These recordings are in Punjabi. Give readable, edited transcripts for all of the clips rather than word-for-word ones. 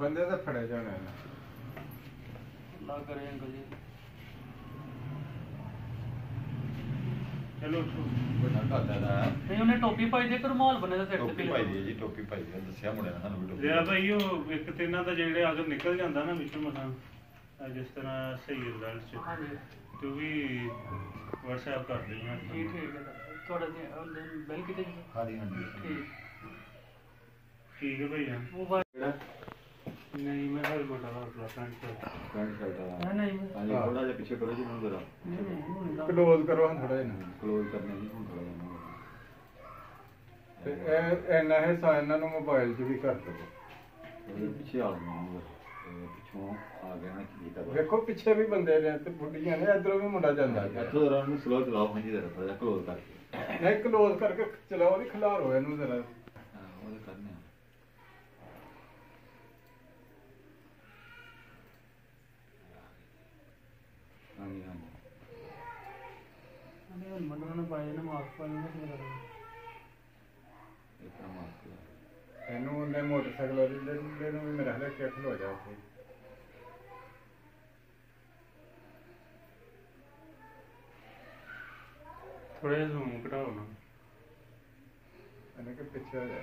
ਬੰਦੇ ਤਾਂ ਫੜੇ ਜਾਣੇ ਨੇ। ਅੱਲਾ ਕਰੇ ਅੰਕਲ ਜੀ। ਚਲੋ ਵੱਡਾ ਘਾਟਾ ਦਾ ਨਹੀਂ ਉਹਨੇ ਟੋਪੀ ਪਾਈ ਦੇ ਕਿ ਰੁਮਾਲ ਬੰਨੇ ਦਾ ਸਿਰ ਤੇ ਟੋਪੀ ਪਾਈ ਦੀ ਹੈ ਜੀ, ਟੋਪੀ ਪਾਈ ਦੀ ਹੈ, ਦੱਸਿਆ ਮੁੰਡੇ ਨੇ ਸਾਨੂੰ ਵੀ ਟੋਪੀ ਲਿਆ ਭਾਈ ਉਹ ਇੱਕ ਤੇ ਇਹਨਾਂ ਦਾ ਜਿਹੜੇ ਅਗਰ ਨਿਕਲ ਜਾਂਦਾ ਨਾ ਵਿੱਚੋਂ ਮਸਾਂ ਜਿਸ ਤਰ੍ਹਾਂ ਸਹੀ ਰਿਜ਼ਲਟ ਚ ਹਾਂਜੀ ਤੇ ਉਹ ਵੀ WhatsApp ਕਰ ਦੇਣਾ। ਠੀਕ ਹੈ ਤੁਹਾਡਾ ਬਿੱਲ ਕਿਤੇ ਜੀ? ਹਾਂਜੀ ਹਾਂਜੀ ਠੀਕ ਠੀਕ ਹੈ ਭਈਆ। ਮੋਬਾਈਲ ਨਹੀਂ ਮੈਂ ਹਰ ਮੋਟਾ ਵਾਲਾ ਫਰੰਟ ਪੈਂਟ ਸ਼ਰਟ ਵਾਲਾ ਨਹੀਂ ਹਾਂਜੀ ਥੋੜਾ ਜਿਹਾ ਪਿੱਛੇ ਕਰੋ ਜੀ ਮੈਨੂੰ ਜ਼ਰਾ ਨਹੀਂ ਕਲੋਜ਼ ਕਰੋ ਥੋੜਾ ਜਿਹਾ ਕਲੋਜ਼ ਕਰਨੇ ਜੀ ਹੁਣ ਥੋੜਾ ਜਿਹਾ ਤੇ ਇਹ ਇੰਨਾ ਹਿੱਸਾ ਇਹਨਾਂ ਨੂੰ ਮੋਬਾਈਲ 'ਚ ਵੀ ਕਰ ਦਿਓ। ਇਹਦੇ ਪਿੱਛੇ ਆ ਗਿਆ ਪਿੱਛੋਂ ਆ ਗਿਆ ਨਾ ਕੀ ਕਰਦਾ ਵੇਖੋ ਪਿੱਛੇ ਵੀ ਬੰਦੇ ਨੇ ਤੇ ਬੁੱਢੀਆਂ ਨੇ, ਇਧਰੋਂ ਵੀ ਮੁੰਡਾ ਜਾਂਦਾ ਹੈ। ਇੱਥੋਂ ਜ਼ਰਾ ਉਹਨੂੰ ਸਲੋ ਚਲਾਓ ਹਾਂਜੀ ਜ਼ਰਾ ਥੋੜਾ ਜਿਹਾ ਕਲੋਜ਼ ਕਰਕੇ ਨਹੀਂ ਕਲੋਜ਼ ਕਰਕੇ ਚਲਾਓ, ਨਹੀਂ ਖਿਲਾਰੋ ਇਹਨੂੰ ਜ਼ਰਾ। ਹਾਂ ਉਹਦੇ ਕਰਨੇ ਆ ਹਾਂਜੀ ਹਾਂਜੀ ਹੁਣ ਮੰਨਣਾ ਨਾ ਪਾਏ ਨਾ ਮਾਸਕ ਪਾਏ ਨਾ ਕੀ ਕਰਾਂ ਇਸ ਤਰ੍ਹਾਂ ਮਾਸਕ ਲਾ ਇਹਨੂੰ ਉਹਨੇ ਮੋਟਰਸਾਈਕਲ ਦੇ ਨੂੰ ਵੀ ਮੇਰਾ ਹਲੇ ਕਿੱਥੇ ਹੋ ਜਾ ਉੱਥੇ। ਥੋੜਾ ਜਿਹਾ ਜ਼ੂਮ ਘਟਾਓ ਨਾ, ਇਹਨੇ ਕਿ ਪਿੱਛੇ ਹੋ ਜਾ।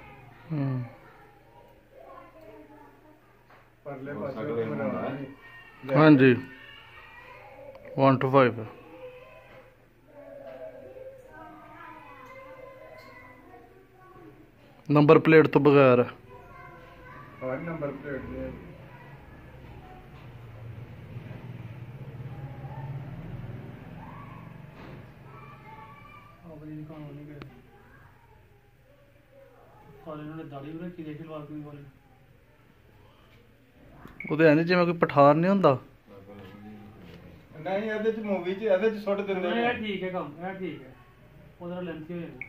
ਪਰਲੇ ਪਾਸੇ ਮੇਰਾ ਹਾਂਜੀ 1 to 5 ਨੰਬਰ ਪਲੇਟ ਤੋਂ ਬਗੈਰ और नंबर प्लेट दे ਆਪਣੀ ਦੁਕਾਨ ਨਹੀਂ ਗਏ ਸਾਰੇ ਇਹਨਾਂ ਨੇ ਦਾੜੀ ਵੀ ਰੱਖੀ ਦੇਖੀ ਲਵਾ ਕੇ ਵਾਲੇ ਉਹਦੇ ਐਂ ਜਿਵੇਂ ਕੋਈ ਪਠਾਨ ਨਹੀਂ ਹੁੰਦਾ। नहीं ਇਹਦੇ ਚ ਮੂਵੀ ਚ ਇਹਦੇ ਚ ਸੁੱਟ ਦਿੰਦੇ ਨੇ। ਇਹ ਠੀਕ ਹੈ ਕੰਮ ਇਹ ਠੀਕ ਹੈ ਉਹਦੇ ਨਾਲ ਲੈਂਥੀ ਹੋ ਜਾਣੀ।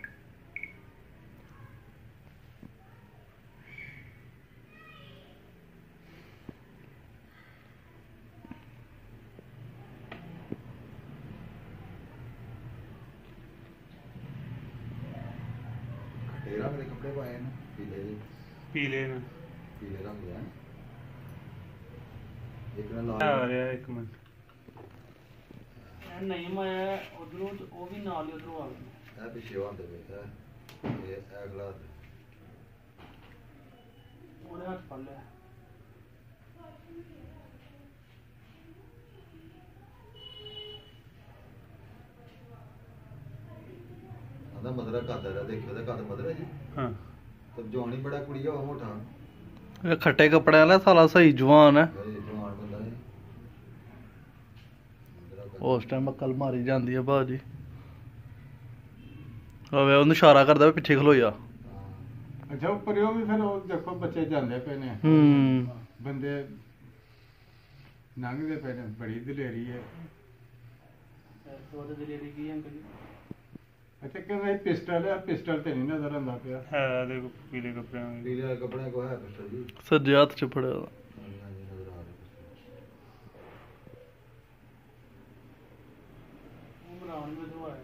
ਇਹ ਰੰਗ ਦੇ ਕੱਪੜੇ ਪਾਏ ਨੇ ਪੀਲੇ ਜੀ ਪੀਲੇ ਨੇ ਪੀਲੇ ਰੰਗ ਦੇ ਇੱਕ ਨਾਲ ਆ ਲਾਲ ਰਿਹਾ ਇੱਕ ਮਿੰਟ। ਇਹ ਨਹੀਂ ਮੈਂ ਉਧਰੋਂ ਉਹ ਵੀ ਨਾਲ ਹੀ ਉਧਰੋਂ ਆ ਗਿਆ। ਇਹ ਪਿੱਛੇ ਹੁੰਦੇ ਵੇ ਇਹ ਅਗਲਾ ਉਹਨੇ ਹੱਥ ਫੜ ਲਿਆ। ਉਹਦਾ ਮਦਰਾ ਕਰਦਾ ਰਿਹਾ ਦੇਖਿਓ ਉਹਦਾ ਕੱਦ ਮਦਰਾ ਜੀ ਹਾਂ ਤੇ ਜਵਾਨੀ ਬੜਾ ਕੁੜੀ ਆ ਉਹ ਮੋਟਾ ਇਹ ਖੱਟੇ ਕੱਪੜਿਆਂ ਵਾਲਾ ਸਾਲਾ ਸਹੀ ਜਵਾਨ ਹੈ। ਜਵਾਨ ਬੰਦਾ ਹੈ ਉਸ ਟਾਈਮ ਅਕਲ ਮਾਰੀ ਜਾਂਦੀ ਹੈ ਭਾਜੀ। ਹੋਵੇ ਉਹਨੂੰ ਇਸ਼ਾਰਾ ਕਰਦਾ ਵੀ ਪਿੱਛੇ ਖਲੋ ਜਾ। ਅੱਛਾ ਉੱਪਰੋਂ ਵੀ ਫਿਰ ਉਹ ਦੇਖੋ ਬੱਚੇ ਜਾਂਦੇ ਪਏ ਨੇ, ਬੰਦੇ ਲੰਘਦੇ ਪਏ ਨੇ, ਬੜੀ ਦਲੇਰੀ ਹੈ। ਉਹਦੇ ਦਿਲੇ ਕੀ ਅੰਕਲ ਜੀ? ਅੱਛਾ ਕਹਿੰਦੇ ਪਿਸਟਲ ਹੈ, ਪਿਸਟਲ ਤੇ ਨਹੀਂ ਨਜ਼ਰ ਆਉਂਦਾ ਪਿਆ। ਹੈ ਦੇਖੋ ਪੀਲੇ ਕੱਪੜਿਆਂ ਦੀ। ਪੀਲੇ ਕੱਪੜਿਆਂ ਕੋ ਹੈ ਪਿਸਟਲ ਜੀ ਸੱਜੇ ਹੱਥ ਚ ਫੜਿਆ ਉਹਦਾ। ਹਾਂਜੀ ਨਜ਼ਰ ਆ ਰਿਹਾ ਇਮਰਾਨ ਵੀ ਉਧਰੋਂ ਆਇਆ।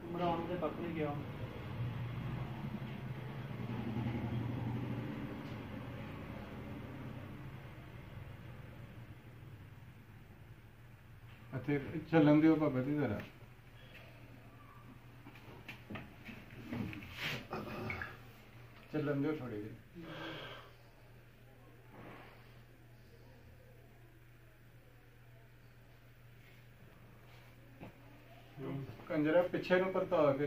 ਇਮਰਾਨ ਦੇ ਕੱਖ ਨਹੀਂ ਗਿਆ। ਅੱਛਾ ਚੱਲਣ ਦਿਓ ਬਾਬਾ ਜੀ ਜ਼ਰਾ। ਚੱਲਣ ਦਿਓ ਥੋੜੀ ਜਿਹੀ। ਕੰਜਰਾ ਪਿੱਛੇ ਨੂੰ ਪਰਤਾ ਕੇ